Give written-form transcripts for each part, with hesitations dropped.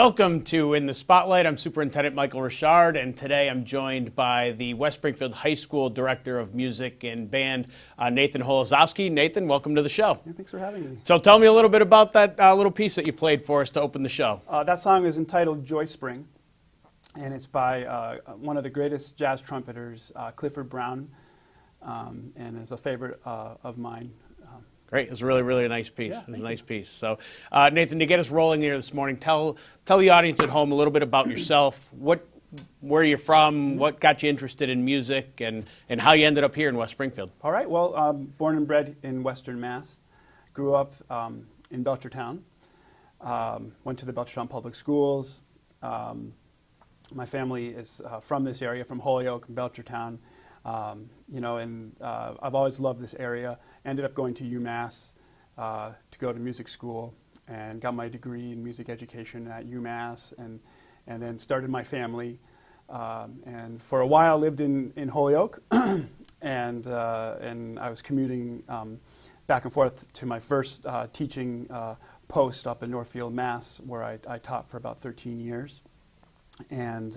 Welcome to In the Spotlight. I'm Superintendent Michael Richard, and today I'm joined by the West Springfield High School Director of Music and Band, Nathan Holesovsky. Nathan, welcome to the show. Yeah, thanks for having me. So tell me a little bit about that little piece that you played for us to open the show. That song is entitled Joy Spring, and it's by one of the greatest jazz trumpeters, Clifford Brown, and is a favorite of mine. Great. It was really, really a nice piece. Yeah, it was a nice piece. So, Nathan, to get us rolling here this morning, tell the audience at home a little bit about yourself. Where you're from, what got you interested in music, and how you ended up here in West Springfield. All right. Well, born and bred in Western Mass. Grew up in Belchertown. Went to the Belchertown Public Schools. My family is from this area, from Holyoke and Belchertown. And I've always loved this area. Ended up going to UMass to go to music school and got my degree in music education at UMass, and then started my family. And for a while lived in Holyoke, and I was commuting back and forth to my first teaching post up in Northfield, Mass, where I taught for about 13 years. And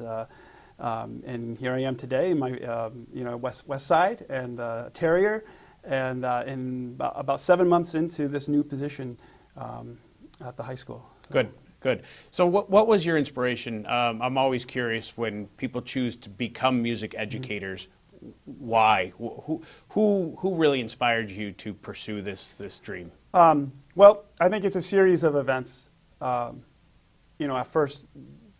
here I am today, in my West Side, and Terrier, and in about 7 months into this new position at the high school. So. Good. So what was your inspiration? I'm always curious when people choose to become music educators. Why? Who really inspired you to pursue this dream? Well, I think it's a series of events. At first,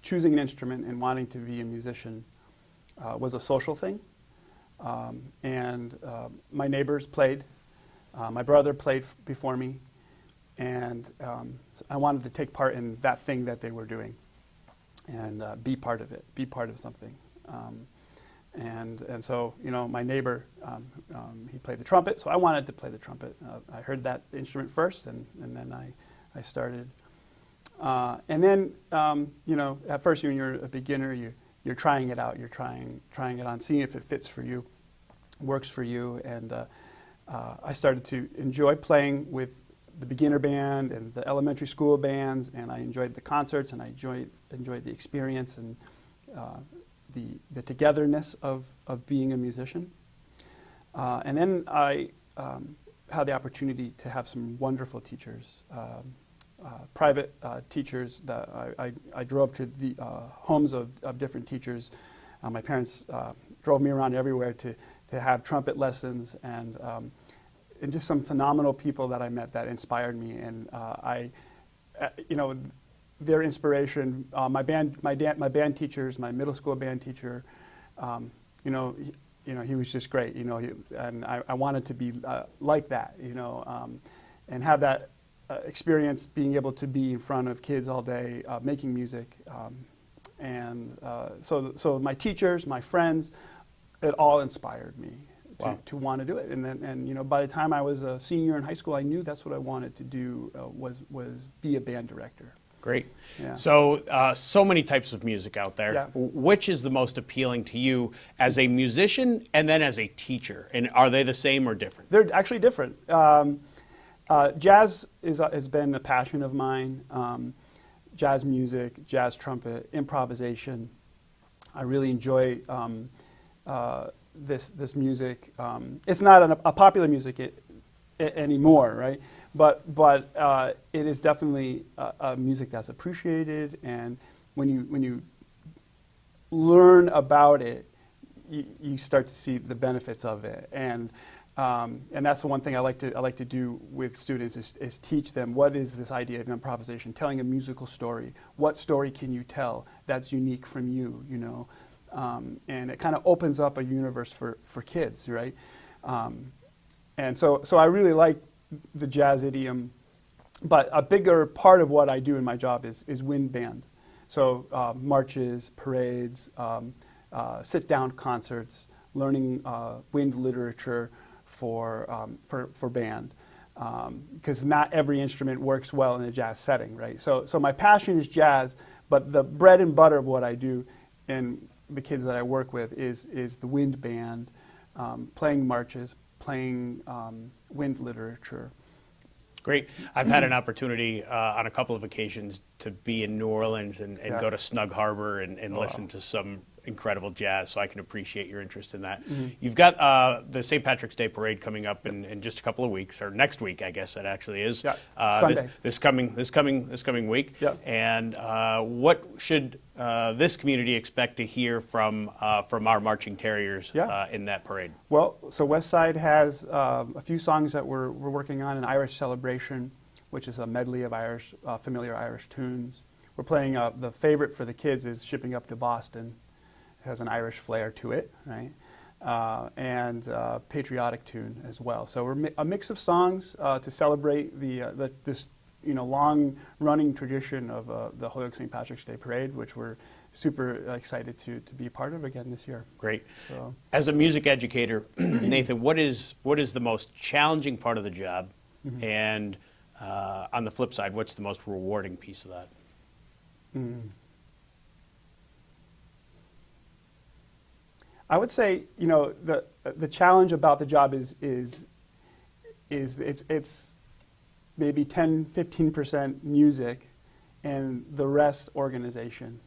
choosing an instrument and wanting to be a musician was a social thing. My neighbors played. My brother played before me. And so I wanted to take part in that thing that they were doing and be part of it, be part of something. And so, my neighbor, he played the trumpet, so I wanted to play the trumpet. I heard that instrument first, and then I started. And then, at first when you're a beginner, you're trying it out. You're trying it on, seeing if it fits for you, works for you. And I started to enjoy playing with the beginner band and the elementary school bands, and I enjoyed the concerts, and I enjoyed the experience and the togetherness of being a musician. And then I had the opportunity to have some wonderful teachers. Private teachers that I drove to the homes of different teachers. My parents drove me around everywhere to have trumpet lessons, and just some phenomenal people that I met that inspired me. And their inspiration. My band teachers, my middle school band teacher, he was just great. And I wanted to be like that. And have that. Experience being able to be in front of kids all day, making music, so my teachers, my friends, it all inspired me to want to do it. And then by the time I was a senior in high school, I knew that's what I wanted to do was be a band director. Great. Yeah. So many types of music out there. Yeah. Which is the most appealing to you as a musician and then as a teacher? And are they the same or different? They're actually different. Jazz has been a passion of mine. Jazz music, jazz trumpet, improvisation. I really enjoy this music. It's not a popular music anymore, right? But it is definitely a music that's appreciated, and when you learn about it, you start to see the benefits of it. And that's the one thing I like to do with students is teach them what is this idea of improvisation, telling a musical story. What story can you tell that's unique from you, and it kind of opens up a universe for kids, right? And so I really like the jazz idiom, but a bigger part of what I do in my job is wind band. So marches, parades, sit-down concerts, learning wind literature for band, because not every instrument works well in a jazz setting, right? So my passion is jazz, but the bread and butter of what I do and the kids that I work with is the wind band, playing marches, playing wind literature, Great. I've had an opportunity on a couple of occasions to be in New Orleans and Yeah. go to Snug Harbor and listen to some incredible jazz, so I can appreciate your interest in that. You've got the St. Patrick's Day Parade coming up in just a couple of weeks, or next week, I guess it actually is. Yeah, Sunday. This coming week. Yeah. And what should this community expect to hear from our marching terriers Yeah. in that parade? Well, so West Side has a few songs that we're working on, an Irish celebration, which is a medley of Irish, familiar Irish tunes. We're playing, the favorite for the kids is Shipping Up to Boston. It has an Irish flair to it, right? And patriotic tune as well. So we're a mix of songs to celebrate this long-running tradition of the Holyoke St. Patrick's Day Parade, which we're super excited to be a part of again this year. Great. So. As a music educator, Nathan, what is the most challenging part of the job? And on the flip side, what's the most rewarding piece of that? I would say, the challenge about the job is it's maybe 10-15% music, and the rest organization.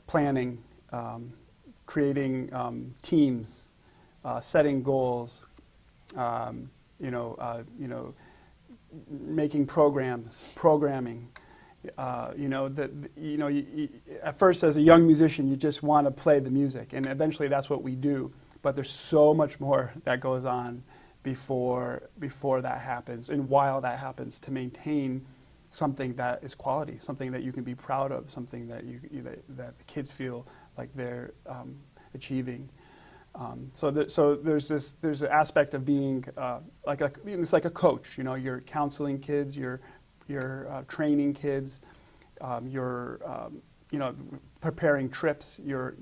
Planning, creating teams, setting goals. Making programming. At first, as a young musician, you just want to play the music, and eventually that's what we do. But there's so much more that goes on before that happens, and while that happens, to maintain something that is quality, something that you can be proud of, something that that the kids feel like they're achieving. So there's an aspect of being it's like a coach. You're counseling kids, you're training kids, you're preparing trips, you're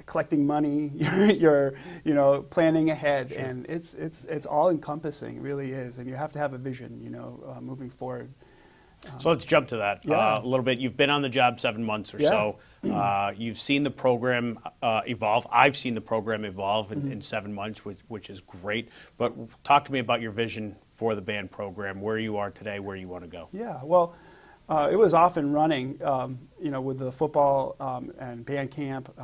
collecting money, you're planning ahead, Sure. and it's all encompassing. It really is, and you have to have a vision, moving forward. So let's jump to that Yeah. a little bit. You've been on the job 7 months or Yeah. so. You've seen the program evolve. I've seen the program evolve in 7 months, which is great. But talk to me about your vision for the band program, where you are today, where you want to go. Yeah, well, it was off and running, with the football and band camp.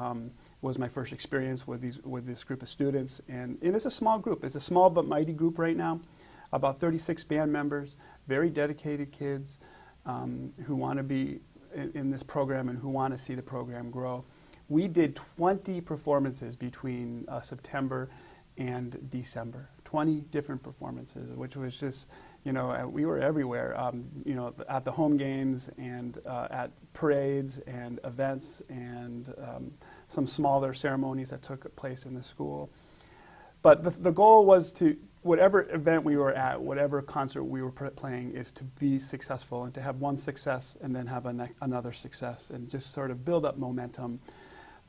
Was my first experience with this group of students, and it's a small group. It's a small but mighty group right now. About 36 band members, very dedicated kids who want to be in this program and who want to see the program grow. We did 20 performances between September and December. 20 different performances, which was just, we were everywhere, at the home games and at parades and events and some smaller ceremonies that took place in the school. But the goal was to, whatever event we were at, whatever concert we were playing, is to be successful and to have one success and then have another success and just sort of build up momentum.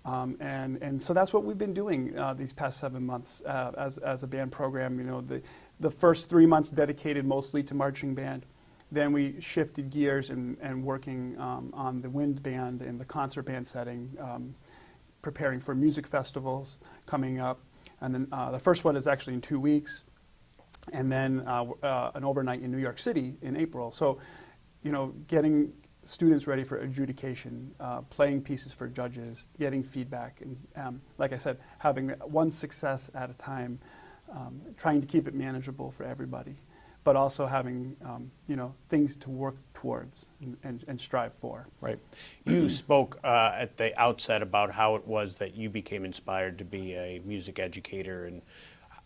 And so that's what we've been doing these past 7 months as a band program. The first 3 months dedicated mostly to marching band. Then we shifted gears and working on the wind band and the concert band setting, preparing for music festivals coming up. And then the first one is actually in 2 weeks, and then an overnight in New York City in April. So, getting students ready for adjudication, playing pieces for judges, getting feedback, and like I said, having one success at a time, trying to keep it manageable for everybody, but also having things to work towards and strive for. Right. You spoke at the outset about how it was that you became inspired to be a music educator, and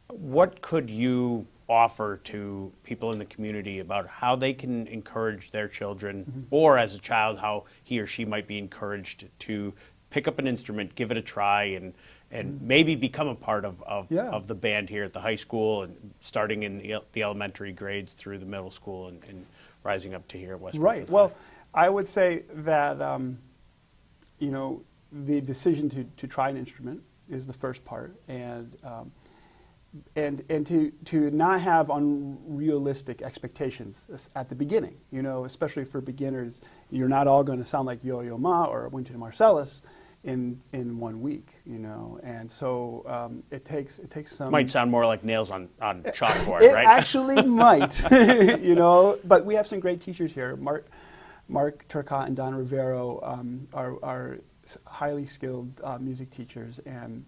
what could you offer to people in the community about how they can encourage their children, or as a child, how he or she might be encouraged to pick up an instrument, give it a try, and maybe become a part of the band here at the high school, and starting in the elementary grades through the middle school and rising up to here at West. Right. Well, I would say that the decision to try an instrument is the first part, and to not have unrealistic expectations at the beginning. Especially for beginners, you're not all going to sound like Yo-Yo Ma or Wynton Marsalis. in 1 week, you know, and so it takes some. Might sound more like nails on chalkboard, It right? actually might, you know, but we have some great teachers here. Mark Turcotte and Don Rivero are highly skilled music teachers, and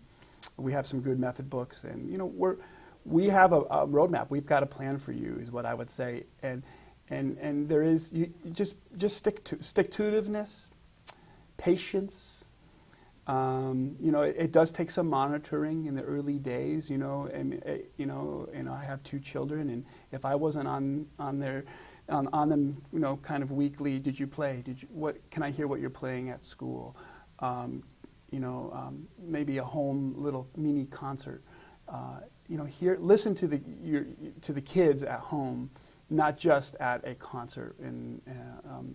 we have some good method books, and you know we have a roadmap. We've got a plan for you, is what I would say, and there is you just stick-to-itiveness, patience. You know, it does take some monitoring in the early days. You know, and I have 2 children, and if I wasn't on them, you know, kind of weekly, did you play? What can I hear what you're playing at school? You know, maybe a home little mini concert. You know, listen to the kids at home, not just at a concert, and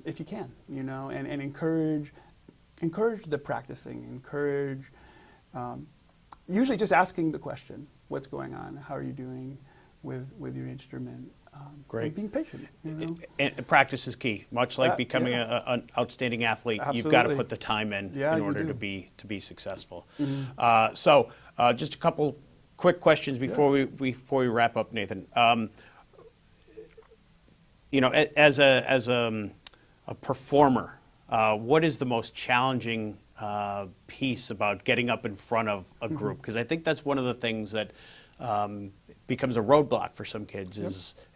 if you can, you know, and encourage the practicing, usually just asking the question, what's going on, how are you doing with your instrument, Great. and being patient, you know. And practice is key. Much like becoming an outstanding athlete, you've got to put the time in order to be successful. Mm-hmm. So just a couple quick questions before we wrap up, Nathan. You know, as a performer, what is the most challenging piece about getting up in front of a group? Because I think that's one of the things that becomes a roadblock for some kids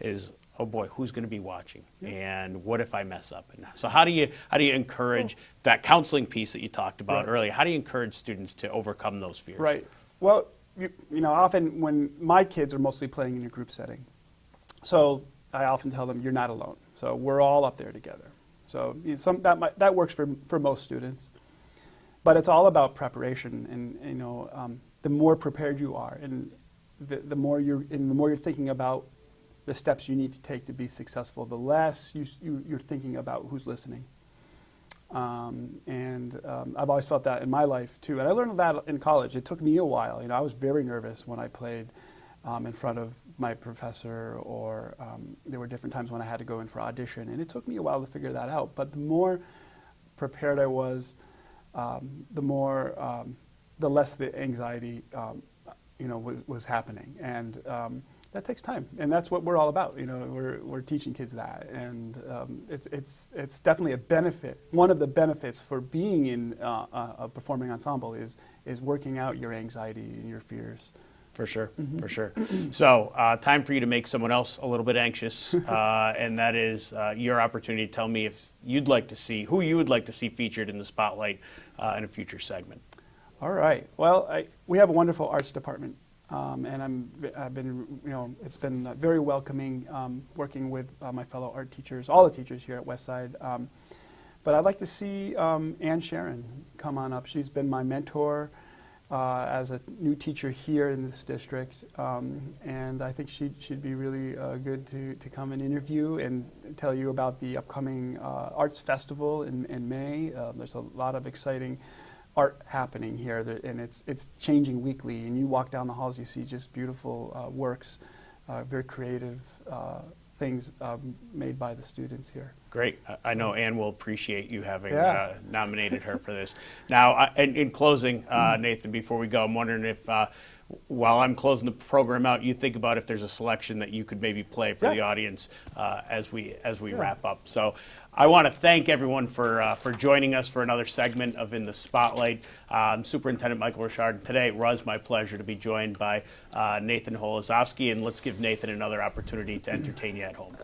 is oh boy, who's going to be watching, and what if I mess up? And so how do you encourage that counseling piece that you talked about earlier? How do you encourage students to overcome those fears? Right. Well, you know, often when my kids are mostly playing in a group setting, so I often tell them you're not alone. So we're all up there together. So that works for most students, but it's all about preparation, and you know, the more prepared you are, and the more you're thinking about the steps you need to take to be successful, the less you're thinking about who's listening. I've always felt that in my life too, and I learned that in college. It took me a while. You know, I was very nervous when I played in front of my professor, or there were different times when I had to go in for audition, and it took me a while to figure that out. But the more prepared I was, the less the anxiety, you know, was happening, and that takes time, and that's what we're all about. You know, we're teaching kids that, and it's definitely a benefit. One of the benefits for being in a performing ensemble is working out your anxiety and your fears. For sure, for sure. So time for you to make someone else a little bit anxious, and that is your opportunity to tell me if you'd like to see, who you would like to see featured in the spotlight in a future segment. All right. Well, we have a wonderful arts department, and I've been, you know, it's been very welcoming working with my fellow art teachers, all the teachers here at Westside. But I'd like to see Ann Sharon come on up. She's been my mentor as a new teacher here in this district, and I think she'd be really good to come and interview and tell you about the upcoming Arts Festival in May. There's a lot of exciting art happening here, and it's changing weekly, and you walk down the halls, you see just beautiful works, very creative things made by the students here. Great. I know Ann will appreciate you having nominated her for this. Now, in closing, Nathan, before we go, I'm wondering if, while I'm closing the program out, you think about if there's a selection that you could maybe play for the audience as we wrap up. So I want to thank everyone for joining us for another segment of In the Spotlight. Superintendent Michael Richard. Today it was my pleasure to be joined by Nathan Holesovsky, and let's give Nathan another opportunity to entertain you at home.